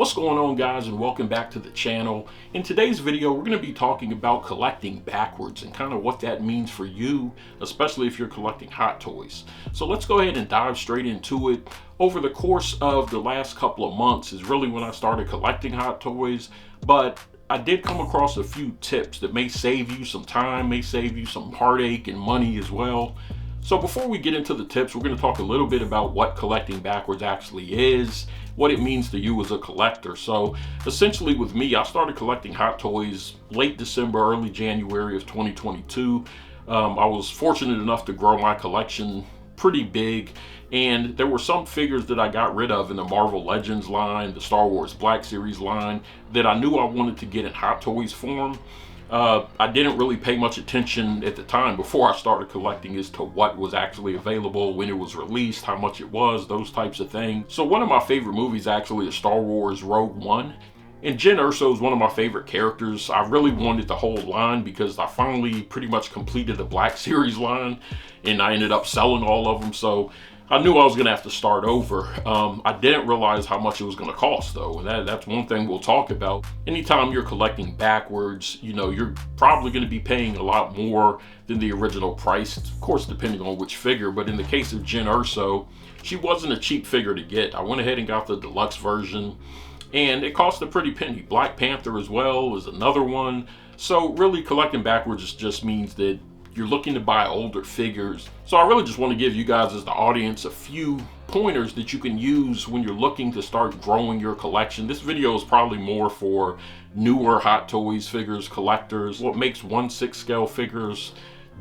What's going on, guys, and welcome back to the channel. In today's video, we're going to be talking about collecting backwards and kind of what that means for you, especially if you're collecting hot toys. So let's go ahead and dive straight into it. Over the course of the last couple of months is really when I started collecting hot toys, but I did come across a few tips that may save you some time, may save you some heartache and money as well. So before we get into the tips, we're going to talk a little bit about what collecting backwards actually is, what it means to you as a collector. So essentially with me, I started collecting hot toys late December, early January of 2022. I was fortunate enough to grow my collection pretty big, and there were some figures that I got rid of in the Marvel Legends line, the Star Wars Black Series line, that I knew I wanted to get in hot toys form. I didn't really pay much attention at the time before I started collecting as to what was actually available, when it was released, how much it was, those types of things. So one of my favorite movies actually is Star Wars Rogue One. And Jyn Erso is one of my favorite characters. I really wanted the whole line because I finally pretty much completed the Black Series line and I ended up selling all of them. So I knew I was going to have to start over. I didn't realize how much it was going to cost, though. And that's one thing we'll talk about. Anytime you're collecting backwards, you know, you're probably going to be paying a lot more than the original price, of course, depending on which figure. But in the case of Jyn Erso, she wasn't a cheap figure to get. I went ahead and got the deluxe version, and it cost a pretty penny. Black Panther as well is another one. So really, collecting backwards just means that you're looking to buy older figures. So I really just want to give you guys as the audience a few pointers that you can use when you're looking to start growing your collection. This video is probably more for newer Hot Toys figures collectors. What makes 1/6 scale figures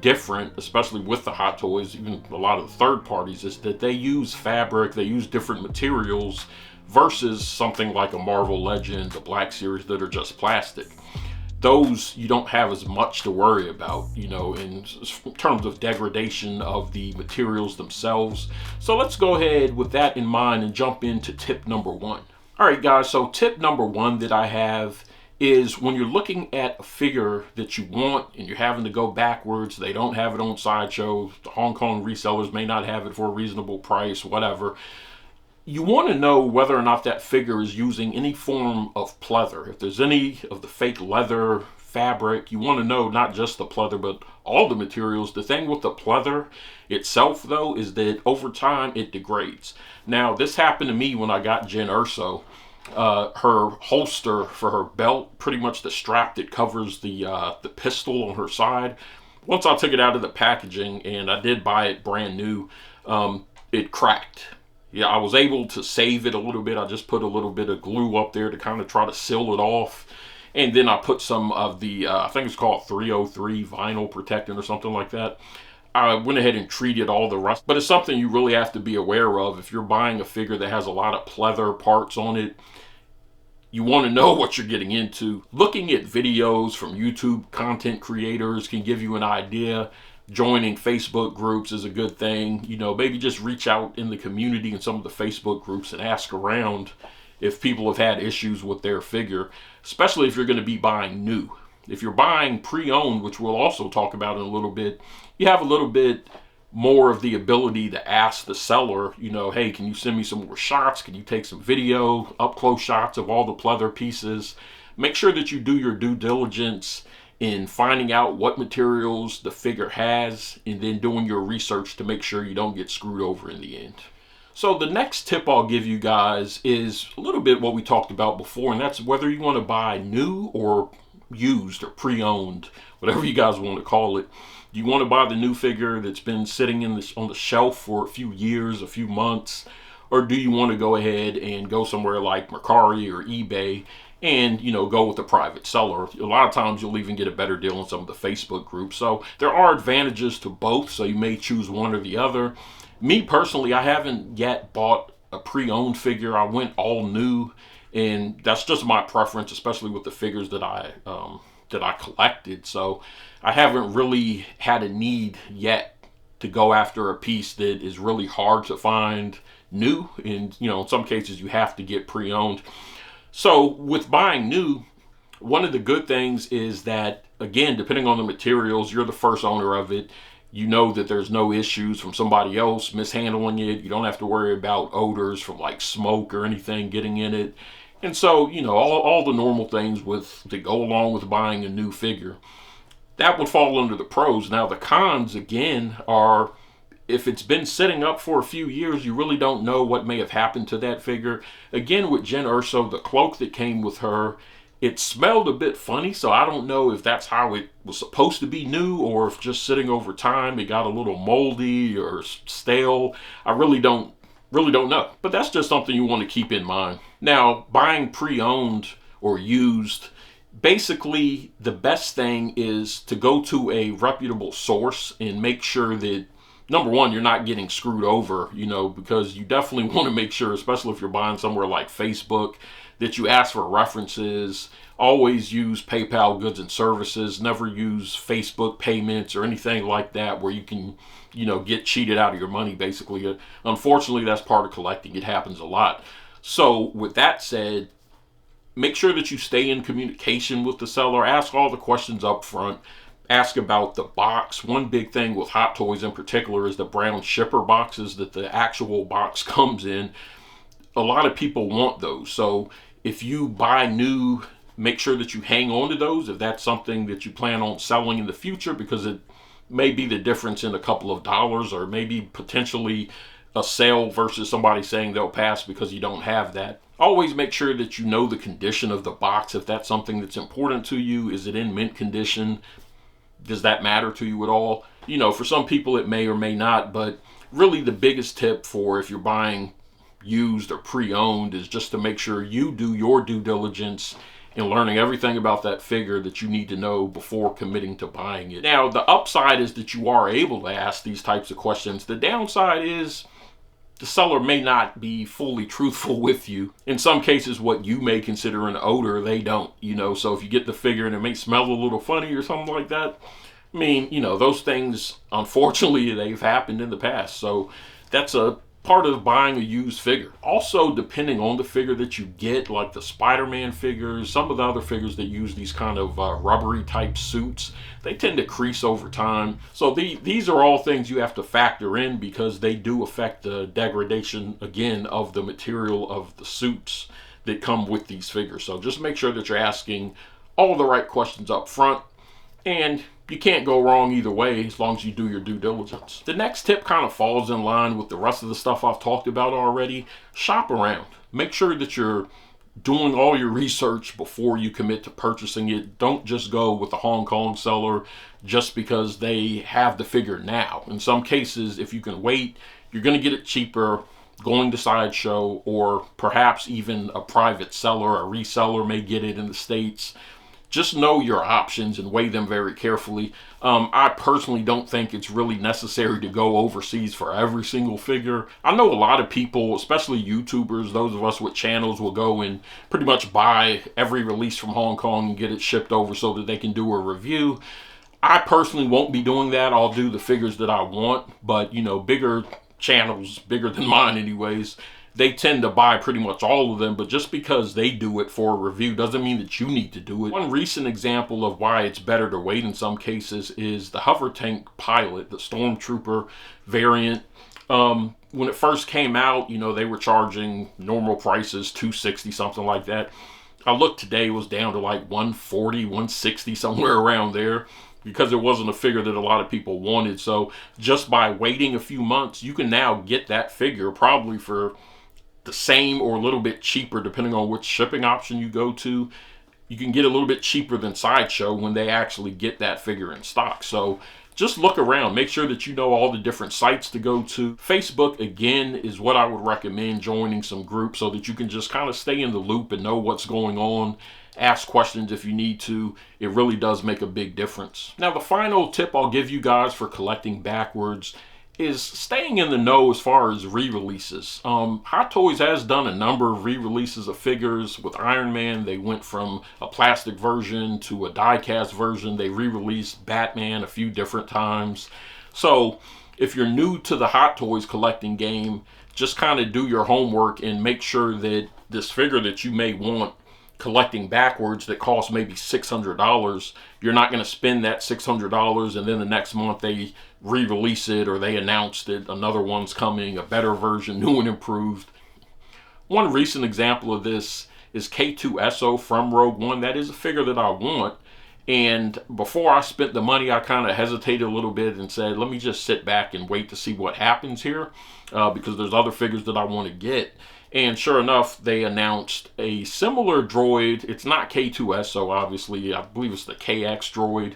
different, especially with the Hot Toys, even a lot of the third parties, is that they use fabric, they use different materials versus something like a Marvel Legends, a Black Series that are just plastic. Those you don't have as much to worry about, you know, in terms of degradation of the materials themselves. So let's go ahead with that in mind and jump into tip number one. All right, guys, so tip number one that I have is when you're looking at a figure that you want and you're having to go backwards, they don't have it on Sideshow, the Hong Kong resellers may not have it for a reasonable price, whatever. You want to know whether or not that figure is using any form of pleather. If there's any of the fake leather fabric, you want to know not just the pleather, but all the materials. The thing with the pleather itself, though, is that over time it degrades. Now, this happened to me when I got Jyn Erso. Her holster for her belt, pretty much the strap that covers the pistol on her side. Once I took it out of the packaging, and I did buy it brand new, it cracked. Yeah, I was able to save it a little bit. I just put a little bit of glue up there to kind of try to seal it off. And then I put some of the, I think it's called 303 vinyl protectant or something like that. I went ahead and treated all the rust. But it's something you really have to be aware of. If you're buying a figure that has a lot of pleather parts on it, you want to know what you're getting into. Looking at videos from YouTube content creators can give you an idea. Joining Facebook groups is a good thing. You know, maybe just reach out in the community in some of the Facebook groups and ask around if people have had issues with their figure, especially if you're going to be buying new. If you're buying pre-owned, which we'll also talk about in a little bit, you have a little bit more of the ability to ask the seller, you know, hey, can you send me some more shots? Can you take some video, up-close shots of all the pleather pieces? Make sure that you do your due diligence in finding out what materials the figure has and then doing your research to make sure you don't get screwed over in the end. So the next tip I'll give you guys is a little bit what we talked about before, and that's whether you want to buy new or used or pre-owned, whatever you guys want to call it. Do you want to buy the new figure that's been sitting on the shelf for a few years, a few months, or do you want to go ahead and go somewhere like Mercari or eBay and, you know, go with a private seller? A lot of times you'll even get a better deal in some of the Facebook groups. So there are advantages to both, so you may choose one or the other. Me personally, I haven't yet bought a pre-owned figure. I went all new, and that's just my preference, especially with the figures that I collected. So I haven't really had a need yet to go after a piece that is really hard to find new. And, you know, in some cases you have to get pre-owned. So with buying new, one of the good things is that, again, depending on the materials, you're the first owner of it. You know that there's no issues from somebody else mishandling it. You don't have to worry about odors from like smoke or anything getting in it. And so, you know, all the normal things that go along with buying a new figure. That would fall under the pros. Now, the cons, again, are if it's been sitting up for a few years, you really don't know what may have happened to that figure. Again, with Jen Urso, the cloak that came with her, it smelled a bit funny, so I don't know if that's how it was supposed to be new or if just sitting over time it got a little moldy or stale. I really don't know. But that's just something you want to keep in mind. Now, buying pre-owned or used, basically the best thing is to go to a reputable source and make sure that, number one, you're not getting screwed over, you know, because you definitely want to make sure, especially if you're buying somewhere like Facebook, that you ask for references. Always use PayPal goods and services. Never use Facebook payments or anything like that where you can, you know, get cheated out of your money, basically. Unfortunately, that's part of collecting. It happens a lot. So with that said, make sure that you stay in communication with the seller. Ask all the questions up front. Ask about the box. One big thing with Hot Toys in particular is the brown shipper boxes that the actual box comes in. A lot of people want those. So if you buy new, make sure that you hang on to those if that's something that you plan on selling in the future, because it may be the difference in a couple of dollars or maybe potentially a sale versus somebody saying they'll pass because you don't have that. Always make sure that you know the condition of the box if that's something that's important to you. Is it in mint condition? Does that matter to you at all? You know, for some people it may or may not, but really the biggest tip for if you're buying used or pre-owned is just to make sure you do your due diligence in learning everything about that figure that you need to know before committing to buying it. Now, the upside is that you are able to ask these types of questions. The downside is the seller may not be fully truthful with you. In some cases, what you may consider an odor, they don't, you know. So if you get the figure and it may smell a little funny or something like that, I mean, you know, those things, unfortunately, they've happened in the past. So that's a part of buying a used figure. Also, depending on the figure that you get, like the Spider-Man figures, some of the other figures that use these kind of rubbery type suits, they tend to crease over time. So these are all things you have to factor in because they do affect the degradation, again, of the material of the suits that come with these figures. So just make sure that you're asking all the right questions up front, and you can't go wrong either way as long as you do your due diligence. The next tip kind of falls in line with the rest of the stuff I've talked about already. Shop around. Make sure that you're doing all your research before you commit to purchasing it. Don't just go with the Hong Kong seller just because they have the figure now. In some cases, if you can wait, you're going to get it cheaper going to Sideshow, or perhaps even a private seller, a reseller may get it in the States. Just know your options and weigh them very carefully. I personally don't think it's really necessary to go overseas for every single figure. I know a lot of people, especially YouTubers, those of us with channels, will go and pretty much buy every release from Hong Kong and get it shipped over so that they can do a review. I personally won't be doing that. I'll do the figures that I want, but you know, bigger channels, bigger than mine anyways, they tend to buy pretty much all of them, but just because they do it for a review doesn't mean that you need to do it. One recent example of why it's better to wait in some cases is the Hover Tank Pilot, the Stormtrooper variant. When it first came out, you know, they were charging normal prices, $260, something like that. I looked today, it was down to like $140, $160, somewhere around there, because it wasn't a figure that a lot of people wanted. So just by waiting a few months, you can now get that figure probably for the same or a little bit cheaper depending on which shipping option you go to. You can get a little bit cheaper than Sideshow when they actually get that figure in stock. So just look around. Make sure that you know all the different sites to go to. Facebook, again, is what I would recommend joining some groups so that you can just kind of stay in the loop and know what's going on. Ask questions if you need to. It really does make a big difference. Now, the final tip I'll give you guys for collecting backwards is staying in the know as far as re-releases. Hot Toys has done a number of re-releases of figures. With Iron Man, they went from a plastic version to a die-cast version. They re-released Batman a few different times. So if you're new to the Hot Toys collecting game, just kind of do your homework and make sure that this figure that you may want collecting backwards that costs maybe $600, you're not going to spend that $600 and then the next month they re-release it or they announced it, another one's coming, a better version, new and improved. One recent example of this is K2SO from Rogue One. That is a figure that I want. And before I spent the money, I kind of hesitated a little bit and said, let me just sit back and wait to see what happens here, because there's other figures that I want to get. And sure enough, they announced a similar droid. It's not K2SO, obviously. I believe it's the KX droid.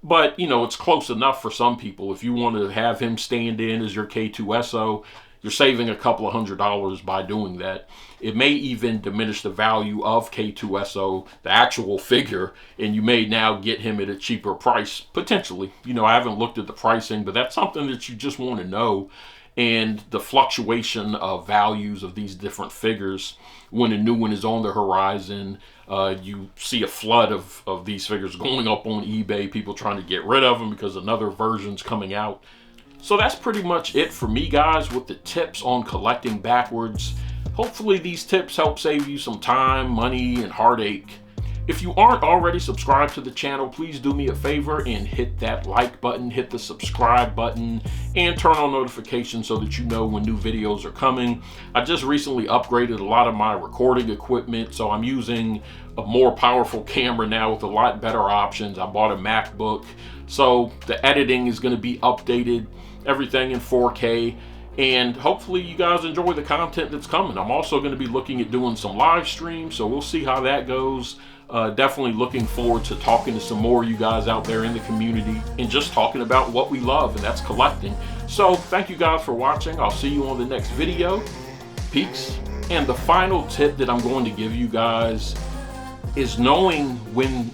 But, you know, it's close enough for some people. If you want to have him stand in as your K2SO, you're saving a couple of $100s by doing that. It may even diminish the value of K2SO, the actual figure, and you may now get him at a cheaper price, potentially. You know, I haven't looked at the pricing, but that's something that you just want to know. And the fluctuation of values of these different figures, when a new one is on the horizon, you see a flood of these figures going up on eBay, people trying to get rid of them because another version's coming out. So that's pretty much it for me, guys, with the tips on collecting backwards. Hopefully these tips help save you some time, money, and heartache. If you aren't already subscribed to the channel, please do me a favor and hit that like button, hit the subscribe button, and turn on notifications so that you know when new videos are coming. I just recently upgraded a lot of my recording equipment, so I'm using a more powerful camera now with a lot better options. I bought a MacBook, so the editing is going to be updated, everything in 4K. And hopefully you guys enjoy the content that's coming. I'm also going to be looking at doing some live streams, so we'll see how that goes. Definitely looking forward to talking to some more of you guys out there in the community and just talking about what we love, and that's collecting. So thank you guys for watching. I'll see you on the next video. Peace. And the final tip that I'm going to give you guys is knowing when